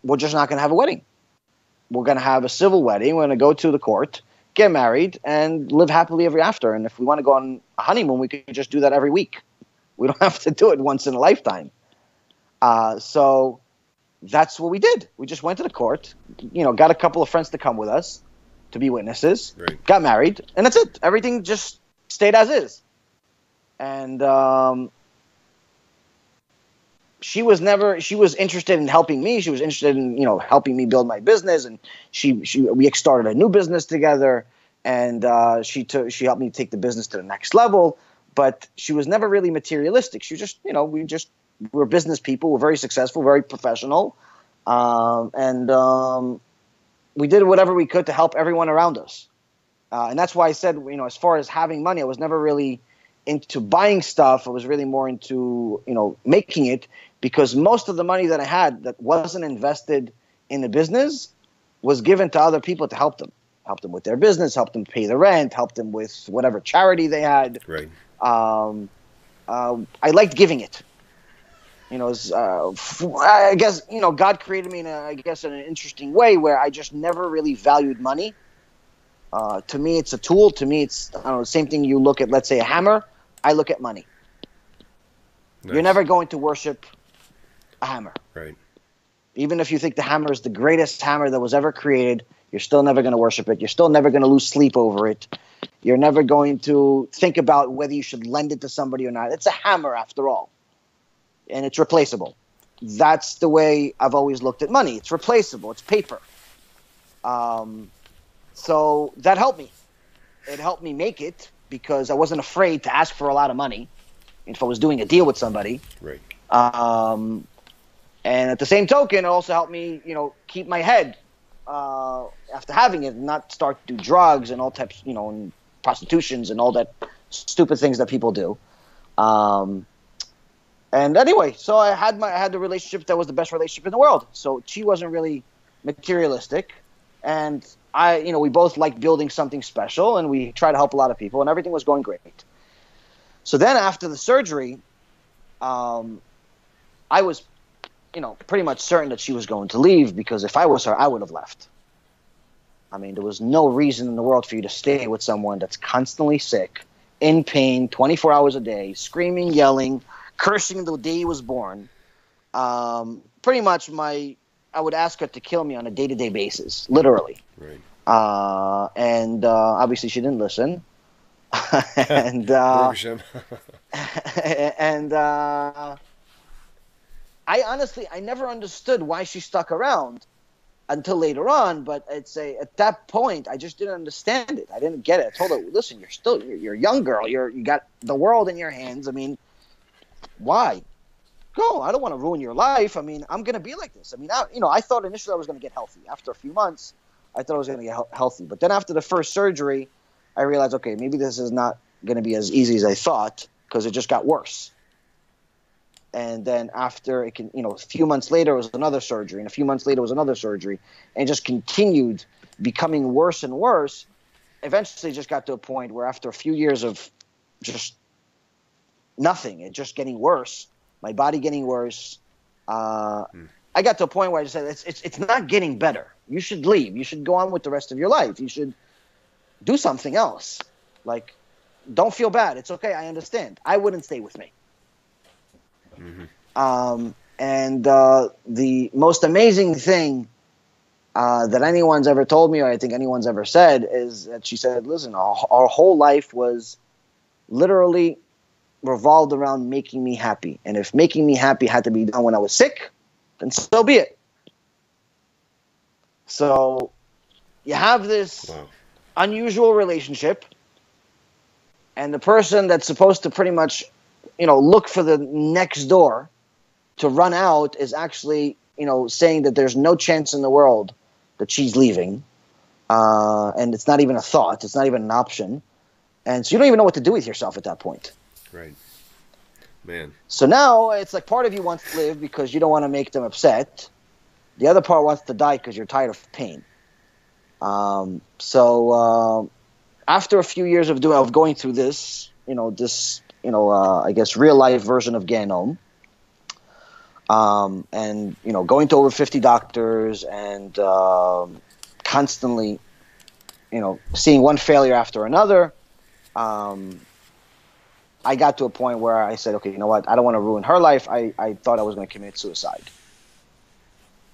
we're just not going to have a wedding. We're going to have a civil wedding. We're going to go to the court, get married, and live happily ever after. And if we want to go on a honeymoon, we could just do that every week. We don't have to do it once in a lifetime. So that's what we did. We just went to the court, got a couple of friends to come with us to be witnesses, right. Got married, and that's it. Everything just stayed as is. And she was interested in helping me. She was interested in, helping me build my business. And we started a new business together, and she helped me take the business to the next level. But she was never really materialistic. She was just, we're business people. We're very successful, very professional. We did whatever we could to help everyone around us. And that's why I said, as far as having money, I was never really into buying stuff. I was really more into, making it, because most of the money that I had that wasn't invested in the business was given to other people to help them with their business, help them pay the rent, help them with whatever charity they had. Right. I liked giving it. I guess, God created me in an interesting way where I just never really valued money. To me, it's a tool. To me, it's, the same thing you look at, let's say, a hammer. I look at money. Nice. You're never going to worship a hammer. Right. Even if you think the hammer is the greatest hammer that was ever created, you're still never going to worship it. You're still never going to lose sleep over it. You're never going to think about whether you should lend it to somebody or not. It's a hammer after all. And it's replaceable. That's the way I've always looked at money. It's replaceable. It's paper. So that helped me. It helped me make it because I wasn't afraid to ask for a lot of money if I was doing a deal with somebody. Right. And at the same token, it also helped me, keep my head after having it, and not start to do drugs and all types, and prostitutions and all that stupid things that people do. And anyway, so I had the relationship that was the best relationship in the world. So she wasn't really materialistic, and we both liked building something special, and we tried to help a lot of people, and everything was going great. So then after the surgery, I was, pretty much certain that she was going to leave, because if I was her, I would have left. I mean, there was no reason in the world for you to stay with someone that's constantly sick, in pain, 24 hours a day, screaming, yelling, cursing the day he was born. Pretty much I would ask her to kill me on a day-to-day basis, literally. Right. Obviously she didn't listen. and I honestly never understood why she stuck around, until later on. But at that point, I just didn't understand it. I didn't get it. I told her, listen, you're a young girl. You got the world in your hands. I mean, why? Go. I don't want to ruin your life. I mean, I'm going to be like this. I mean, I thought initially I was going to get healthy. After a few months, I thought I was going to get healthy. But then after the first surgery, I realized, okay, maybe this is not going to be as easy as I thought, because it just got worse. And then after a few months later, it was another surgery, and a few months later, it was another surgery, and it just continued becoming worse and worse. Eventually, it just got to a point where after a few years of just nothing, it just getting worse, my body getting worse, I got to a point where I just said, it's not getting better. You should leave. You should go on with the rest of your life. You should do something else. Like, don't feel bad. It's okay. I understand. I wouldn't stay with me. Mm-hmm. And the most amazing thing that anyone's ever told me, or I think anyone's ever said, is that she said, listen, our whole life was literally revolved around making me happy. And if making me happy had to be done when I was sick, then so be it. So you have this unusual relationship, and the person that's supposed to pretty much look for the next door to run out is actually, saying that there's no chance in the world that she's leaving. And it's not even a thought. It's not even an option. And so you don't even know what to do with yourself at that point. Right. Man. So now it's like part of you wants to live because you don't want to make them upset. The other part wants to die because you're tired of pain. After a few years of going through this, I guess real life version of Gehenom, and going to over 50 doctors and constantly, seeing one failure after another, I got to a point where I said, okay, you know what? I don't want to ruin her life. I thought I was going to commit suicide.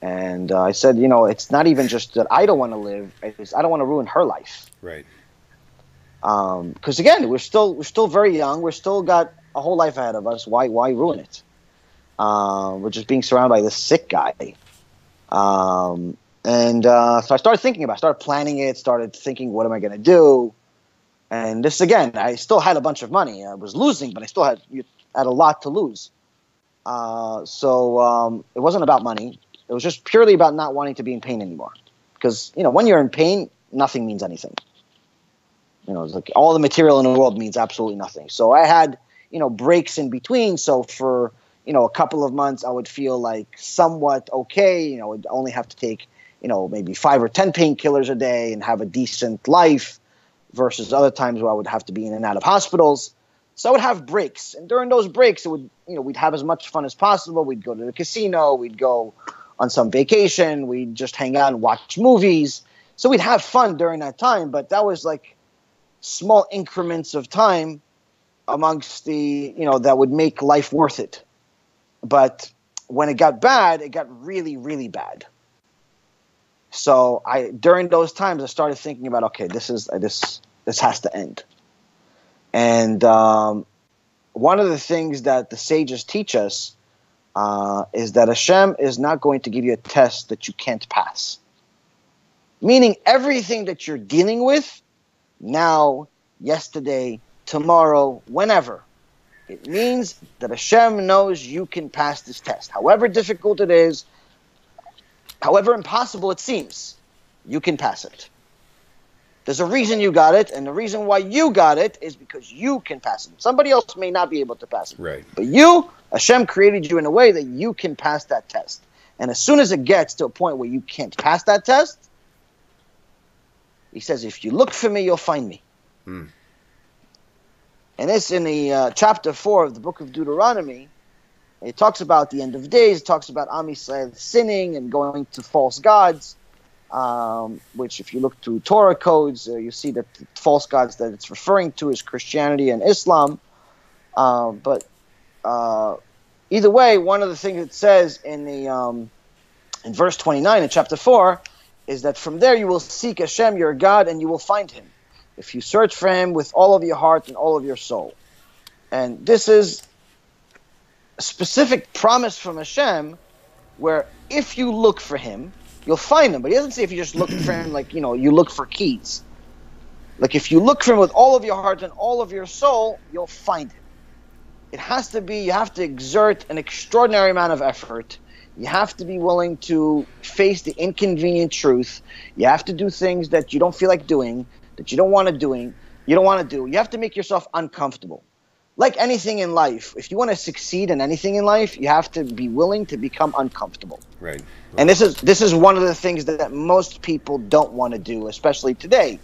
And I said, it's not even just that I don't want to live. I don't want to ruin her life. Right. Because again, we're still very young. We're still got a whole life ahead of us. Why ruin it? We're just being surrounded by this sick guy. So I started thinking about it, started planning it, started thinking, what am I going to do? And this, again, I still had a bunch of money. I was losing, but I still had a lot to lose. So it wasn't about money. It was just purely about not wanting to be in pain anymore. Because, when you're in pain, nothing means anything. It's like all the material in the world means absolutely nothing. So I had, breaks in between. So for, a couple of months, I would feel like somewhat okay. I'd only have to take, maybe 5 or 10 painkillers a day and have a decent life, versus other times where I would have to be in and out of hospitals. So I would have breaks. And during those breaks, it would, we'd have as much fun as possible. We'd go to the casino. We'd go on some vacation. We'd just hang out and watch movies. So we'd have fun during that time. But that was like small increments of time amongst the, that would make life worth it. But when it got bad, it got really, really bad. So during those times, I started thinking about, okay, this has to end. And one of the things that the sages teach us is that HaShem is not going to give you a test that you can't pass. Meaning everything that you're dealing with now, yesterday, tomorrow, whenever, it means that HaShem knows you can pass this test. However difficult it is, however impossible it seems, you can pass it. There's a reason you got it, and the reason why you got it is because you can pass it. Somebody else may not be able to pass it. Right. But you, Hashem created you in a way that you can pass that test. And as soon as it gets to a point where you can't pass that test, he says, if you look for me, you'll find me. Hmm. And this in the chapter 4 of the book of Deuteronomy. It talks about the end of days. It talks about Am Yisrael sinning and going to false gods, which if you look through Torah codes, you see that the false gods that it's referring to is Christianity and Islam. But either way, one of the things it says in verse 29 in chapter 4 is that from there you will seek Hashem, your God, and you will find him, if you search for him with all of your heart and all of your soul. And this is a specific promise from Hashem where if you look for him, you'll find him. But he doesn't say if you just look for him like, you look for keys. Like if you look for him with all of your heart and all of your soul, you'll find him. It has to be, you have to exert an extraordinary amount of effort. You have to be willing to face the inconvenient truth. You have to do things that you don't feel like doing, that you don't want to do. You have to make yourself uncomfortable. Like anything in life, if you want to succeed in anything in life, you have to be willing to become uncomfortable. Right. And this is one of the things that most people don't want to do, especially today,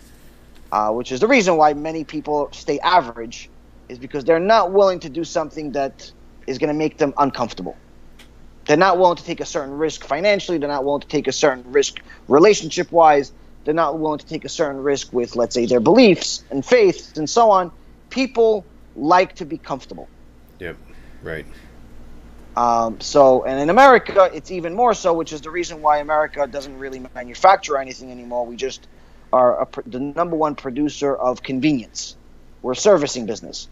which is the reason why many people stay average, is because they're not willing to do something that is going to make them uncomfortable. They're not willing to take a certain risk financially. They're not willing to take a certain risk relationship-wise. They're not willing to take a certain risk with, let's say, their beliefs and faiths and so on. People like to be comfortable. Yep, right. And in America, it's even more so, which is the reason why America doesn't really manufacture anything anymore. We just are the number one producer of convenience. We're a servicing business.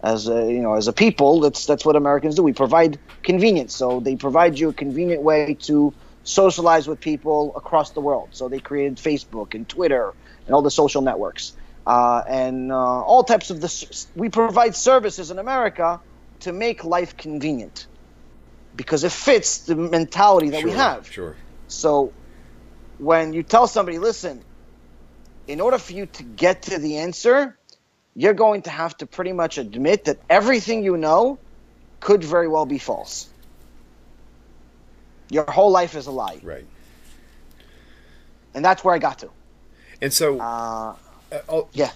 As a people, that's what Americans do. We provide convenience. So they provide you a convenient way to socialize with people across the world. So they created Facebook and Twitter and all the social networks. And all types of this. We provide services in America to make life convenient because it fits the mentality that we have. Sure. So when you tell somebody, listen, in order for you to get to the answer, you're going to have to pretty much admit that everything you know could very well be false. Your whole life is a lie. Right. And that's where I got to. And so,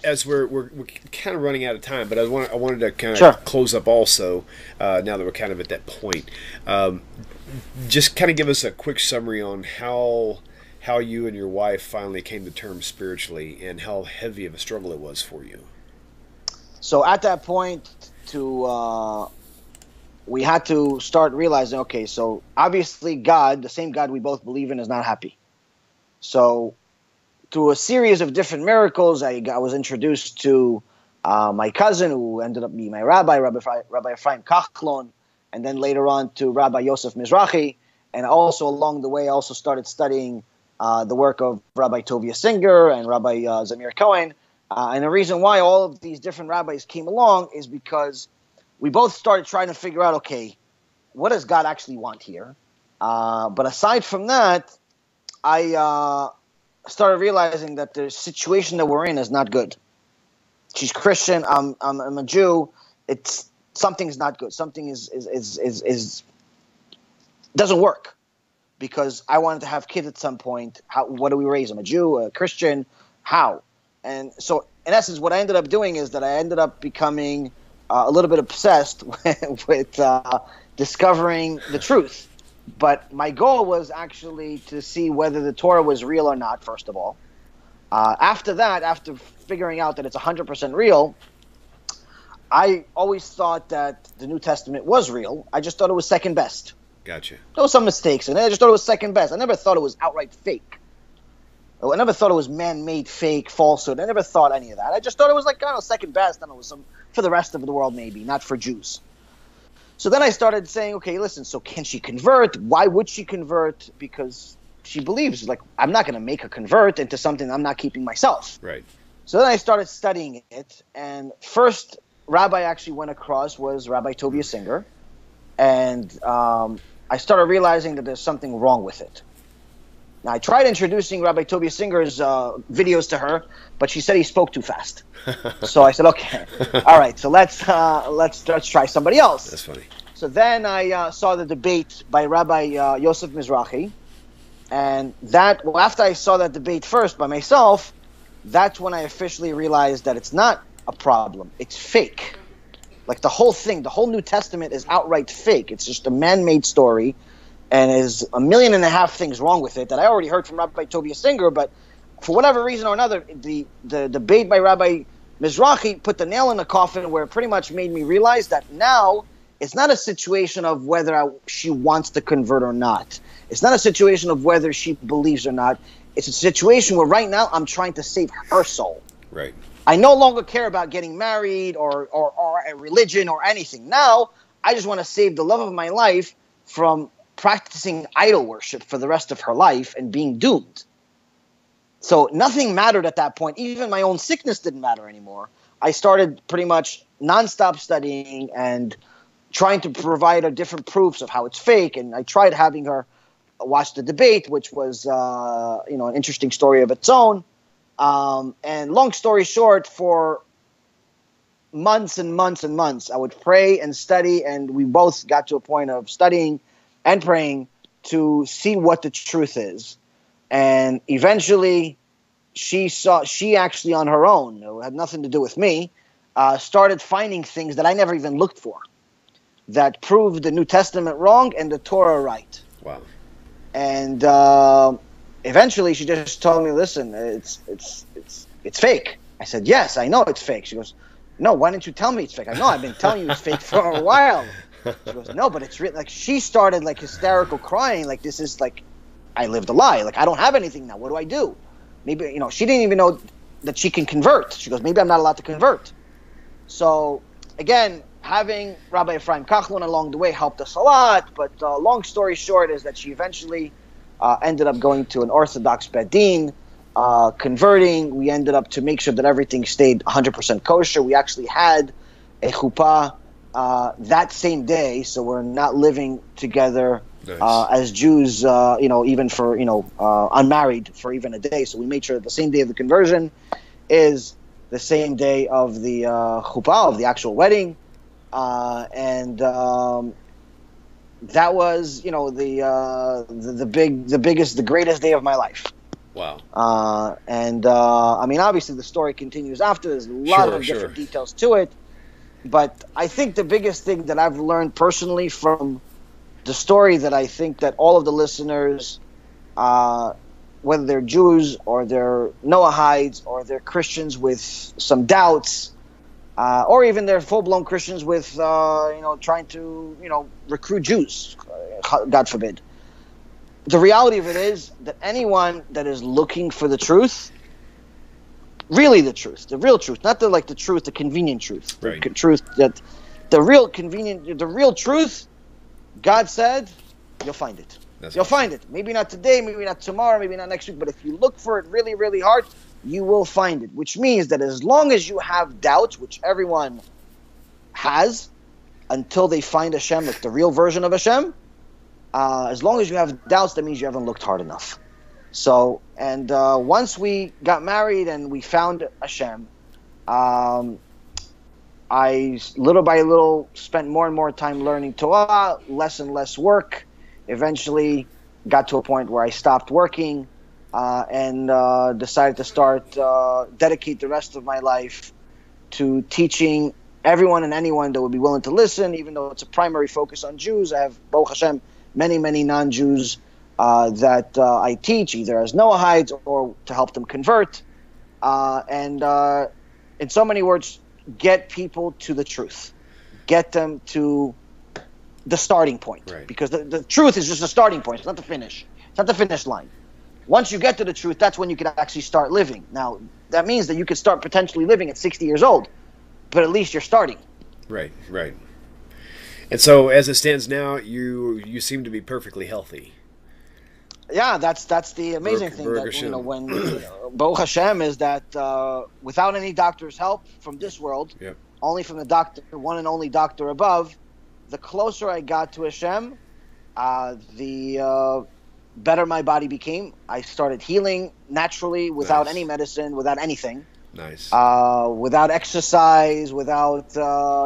as we're kind of running out of time, but I wanted to kind of close up also, now that we're kind of at that point. Just kind of give us a quick summary on how you and your wife finally came to terms spiritually and how heavy of a struggle it was for you. So at that point, we had to start realizing, okay, so obviously God, the same God we both believe in, is not happy. So through a series of different miracles, I was introduced to my cousin, who ended up being my Rabbi Ephraim Kachlon, and then later on to Rabbi Yosef Mizrahi. And also along the way, I also started studying the work of Rabbi Tovia Singer and Rabbi Zamir Cohen. And the reason why all of these different rabbis came along is because we both started trying to figure out, okay, what does God actually want here? But aside from that, I started realizing that the situation that we're in is not good. She's Christian. I'm a Jew. Something's not good. Something is doesn't work, because I wanted to have kids at some point. What do we raise? I'm a Jew, a Christian. How? And so, in essence, what I ended up doing is that I ended up becoming a little bit obsessed with discovering the truth. But my goal was actually to see whether the Torah was real or not, first of all. After that, after figuring out that it's 100% real, I always thought that the New Testament was real. I just thought it was second best. Gotcha. There were some mistakes in it. I just thought it was second best. I never thought it was outright fake. I never thought it was man-made fake, falsehood. I never thought any of that. I just thought it was like, I don't know, second best. I don't know, some for the rest of the world maybe, not for Jews. So then I started saying, okay, listen, so can she convert? Why would she convert? Because she believes, like, I'm not going to make her convert into something I'm not keeping myself. Right. So then I started studying it, and first rabbi I actually went across was Rabbi Tovia Singer, and I started realizing that there's something wrong with it. Now, I tried introducing Rabbi Tovia Singer's videos to her, but she said he spoke too fast. So I said, okay, all right, so let's try somebody else. That's funny. So then I saw the debate by Rabbi Yosef Mizrahi, and after I saw that debate first by myself, that's when I officially realized that it's not a problem, it's fake. Like the whole thing, the whole New Testament is outright fake. It's just a man-made story. And there's 1.5 million things wrong with it that I already heard from Rabbi Tovia Singer, but for whatever reason or another, the debate by Rabbi Mizrahi put the nail in the coffin, where it pretty much made me realize that now it's not a situation of whether she wants to convert or not. It's not a situation of whether she believes or not. It's a situation where right now I'm trying to save her soul. Right. I no longer care about getting married or a religion or anything. Now I just want to save the love of my life from practicing idol worship for the rest of her life and being doomed. So nothing mattered at that point. Even my own sickness didn't matter anymore. I started pretty much nonstop studying and trying to provide her different proofs of how it's fake. And I tried having her watch the debate, which was, an interesting story of its own. And long story short, for months and months and months, I would pray and study, and we both got to a point of studying and praying to see what the truth is. And eventually, she actually on her own, it had nothing to do with me, started finding things that I never even looked for, that proved the New Testament wrong and the Torah right. Wow. And eventually, she just told me, "Listen, it's fake." I said, "Yes, I know it's fake." She goes, "No, why didn't you tell me it's fake?" I know, I've been telling you it's fake for a while. She goes, "No, but it's real." Like, she started like hysterical crying, like, this is like, I lived a lie. Like, I don't have anything now. What do I do? Maybe, she didn't even know that she can convert. She goes, maybe I'm not allowed to convert. So again, having Rabbi Ephraim Kachlon along the way helped us a lot. But long story short is that she eventually ended up going to an Orthodox Beit Din, converting. We ended up to make sure that everything stayed 100% kosher. We actually had a chuppah that same day, so we're not living together as Jews, even for unmarried for even a day. So we made sure that the same day of the conversion is the same day of the chuppah, of the actual wedding, and that was the greatest day of my life. Wow. Obviously the story continues after. There's a lot of different details to it. But I think the biggest thing that I've learned personally from the story, that I think that all of the listeners, whether they're Jews or they're Noahides or they're Christians with some doubts, or even they're full-blown Christians with, trying to, recruit Jews, God forbid. The reality of it is that anyone that is looking for the truth, really the truth, the real truth, not the truth, the convenient truth, right. The truth that the real truth, God said, you'll find it. You'll find it. Maybe not today, maybe not tomorrow, maybe not next week, but if you look for it really, really hard, you will find it. Which means that as long as you have doubts, which everyone has, until they find Hashem, like the real version of Hashem, as long as you have doubts, that means you haven't looked hard enough. So, and once we got married and we found Hashem, I little by little spent more and more time learning Torah, less and less work. Eventually got to a point where I stopped working and decided to dedicate the rest of my life to teaching everyone and anyone that would be willing to listen, even though it's a primary focus on Jews. I have, Baruch Hashem, many, many non-Jews that I teach, either as Noahides or to help them convert. And in so many words, get people to the truth. Get them to the starting point. Right. Because the truth is just the starting point. It's not the finish. It's not the finish line. Once you get to the truth, that's when you can actually start living. Now, that means that you could start potentially living at 60 years old, but at least you're starting. Right, right. And so, as it stands now, you seem to be perfectly healthy. Yeah, that's the amazing thing that when Baruch Hashem is that without any doctor's help from this world, yep. Only from the doctor, one and only doctor above, the closer I got to Hashem, the better my body became. I started healing naturally, without any medicine, without anything. Nice. Without exercise, without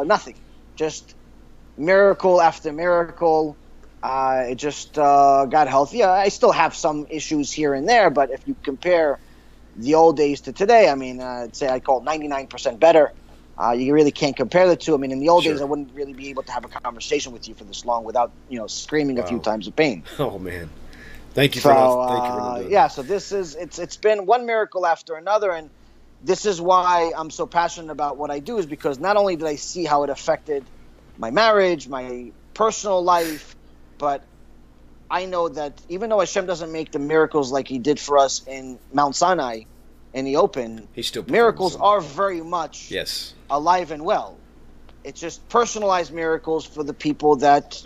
nothing. Just miracle after miracle. I just got healthy. I still have some issues here and there, but if you compare the old days to today, I'd say I call it 99% better. You really can't compare the two. In the old days, I wouldn't really be able to have a conversation with you for this long without, screaming a few times of pain. Oh man, thank you for doing yeah. So this is it's been one miracle after another, and this is why I'm so passionate about what I do, is because not only did I see how it affected my marriage, my personal life, but I know that even though Hashem doesn't make the miracles like He did for us in Mount Sinai, in the open, He still miracles are very much alive and well. It's just personalized miracles for the people that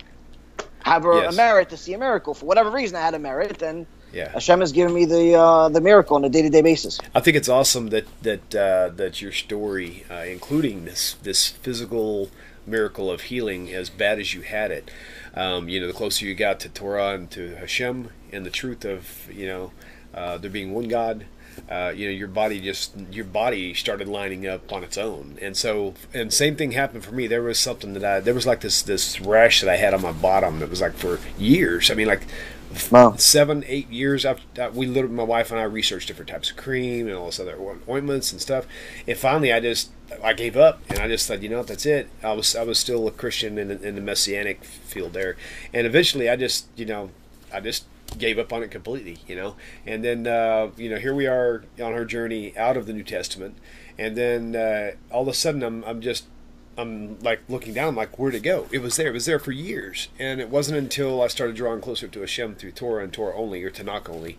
have a merit to see a miracle. For whatever reason, I had a merit, and Hashem has given me the miracle on a day-to-day basis. I think it's awesome that your story, including this physical miracle of healing, as bad as you had it, the closer you got to Torah and to Hashem and the truth of there being one God, your body started lining up on its own. And same thing happened for me. There was something there was like this rash that I had on my bottom that was like for years. I mean, like 7-8 years after my wife and I researched different types of cream and all this other ointments and stuff. And finally I gave up, and I just thought, that's it. I was still a Christian in the Messianic field there. And eventually I just gave up on it completely, and then here we are on our journey out of the New Testament, and then all of a sudden I'm like looking down, I'm like, where'd it go? It was there for years, and it wasn't until I started drawing closer to Hashem through Torah and Torah only, or TeNak only,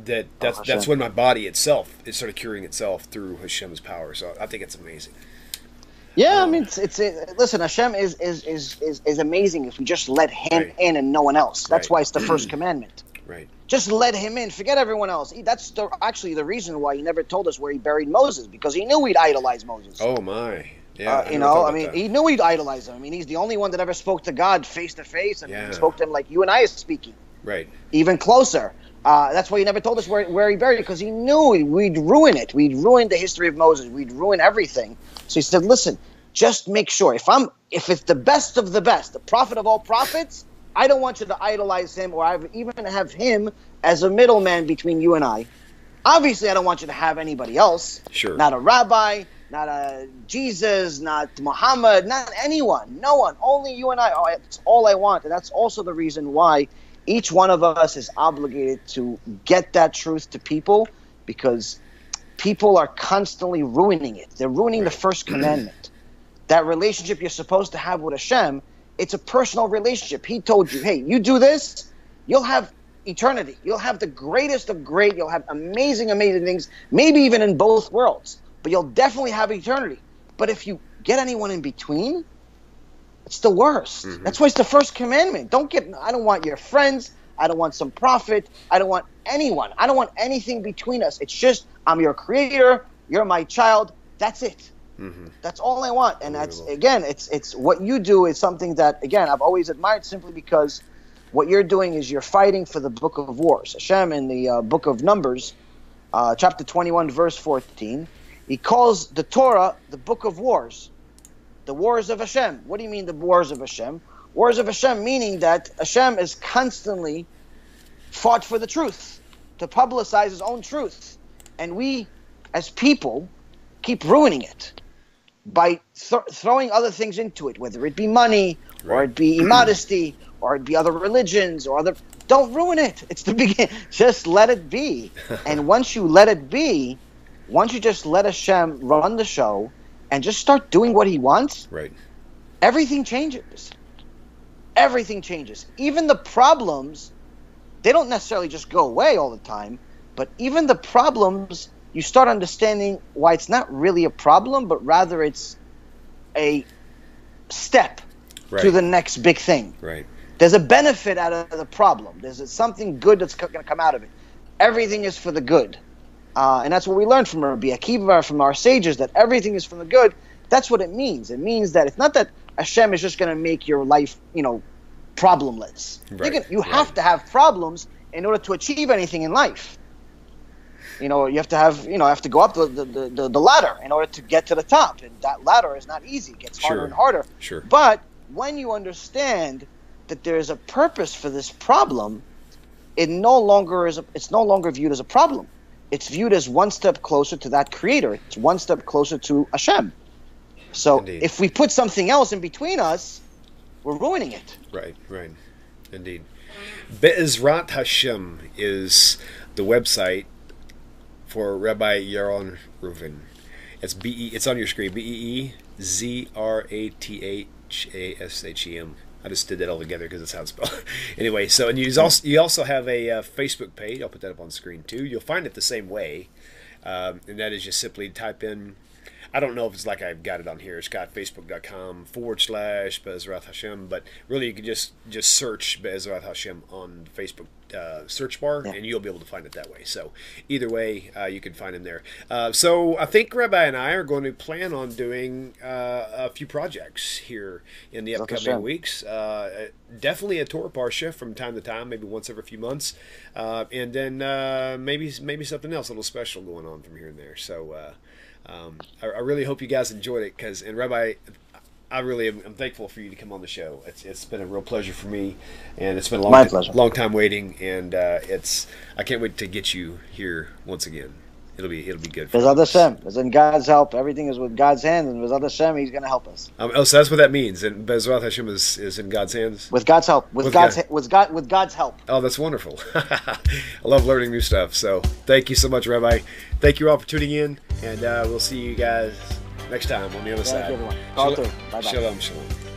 that's when my body itself started curing itself through Hashem's power. So I think it's amazing. Yeah, I mean, listen, Hashem is amazing if we just let Him in and no one else. That's why it's the first commandment. Right. Just let Him in. Forget everyone else. That's actually the reason why He never told us where He buried Moses, because He knew we'd idolize Moses. Oh, my. Yeah. He knew we'd idolize Him. I mean, He's the only one that ever spoke to God face to face, and He spoke to Him like you and I are speaking. Right. Even closer. That's why He never told us where He buried it, because He knew we'd ruin it. We'd ruin the history of Moses. We'd ruin everything. So He said, listen, just make sure, if it's the best of the best, the prophet of all prophets, I don't want you to idolize him, or even have him as a middleman between you and I. Obviously, I don't want you to have anybody else. Sure. Not a rabbi, not a Jesus, not Muhammad, not anyone. No one. Only you and I. Oh, that's all I want. And that's also the reason why each one of us is obligated to get that truth to people, because people are constantly ruining it. They're ruining the first commandment. That relationship you're supposed to have with Hashem, it's a personal relationship. He told you, hey, you do this, you'll have eternity. You'll have the greatest of great. You'll have amazing, amazing things, maybe even in both worlds. But you'll definitely have eternity. But if you get anyone in between, it's the worst. Mm-hmm. That's why it's the first commandment. I don't want your friends. I don't want some prophet. I don't want anyone. I don't want anything between us. It's just, I'm your creator. You're my child. That's it. Mm-hmm. That's all I want. And that's, again, it's what you do is something that, again, I've always admired, simply because what you're doing is you're fighting for the book of wars. Hashem, in the book of Numbers, chapter 21, verse 14, he calls the Torah the book of wars. The wars of Hashem. What do you mean the wars of Hashem? Wars of Hashem, meaning that Hashem is constantly fought for the truth, to publicize his own truth. And we, as people, keep ruining it by throwing other things into it, whether it be money, or it be immodesty, or it be other religions, or other... Don't ruin it. It's the beginning. Just let it be. And once you let it be, once you just let Hashem run the show and just start doing what he wants, everything changes. Everything changes. Even the problems, they don't necessarily just go away all the time, but even the problems, you start understanding why it's not really a problem, but rather it's a step to the next big thing. There's a benefit out of the problem. There's something good that's going to come out of it. Everything is for the good. And that's what we learned from Rabbi Akiva, from our sages, that everything is for the good. That's what it means. It means that it's not that Hashem is just going to make your life, problemless. You have to have problems in order to achieve anything in life. You have to have to go up the ladder in order to get to the top. And that ladder is not easy. It gets harder and harder. But when you understand that there is a purpose for this problem, it's no longer viewed as a problem. It's viewed as one step closer to that creator. It's one step closer to Hashem. So if we put something else in between us, we're ruining it. Right. Indeed. Be'ezrat Hashem is the website for Rabbi Yaron Reuven. It's on your screen. BEZRATHASHEM. I just did that all together because it's how it's spelled. Anyway, so and you also have a Facebook page. I'll put that up on the screen too. You'll find it the same way, and that is just simply type in. I don't know if it's like I've got it on here. It's got facebook.com/Be'ezrat Hashem, but really you can just search Be'ezrat Hashem on Facebook search bar, and you'll be able to find it that way. So either way, you can find him there. So I think Rabbi and I are going to plan on doing a few projects here in the upcoming weeks. Definitely a Torah parsha from time to time, maybe once every few months, and then maybe something else a little special going on from here and there. So I really hope you guys enjoyed it, and Rabbi, I really am thankful for you to come on the show. It's been a real pleasure for me, and it's been a long time waiting, and I can't wait to get you here once again. It'll be good. Bezrat Hashem. It's in God's help. Everything is with God's hand, and Bezrat Hashem, He's going to help us. So that's what that means. And Bezrat Hashem is in God's hands. With God's help. With God's help. Oh, that's wonderful. I love learning new stuff. So thank you so much, Rabbi. Thank you all for tuning in, and we'll see you guys next time on the other side. Everyone. Shalom. Shalom.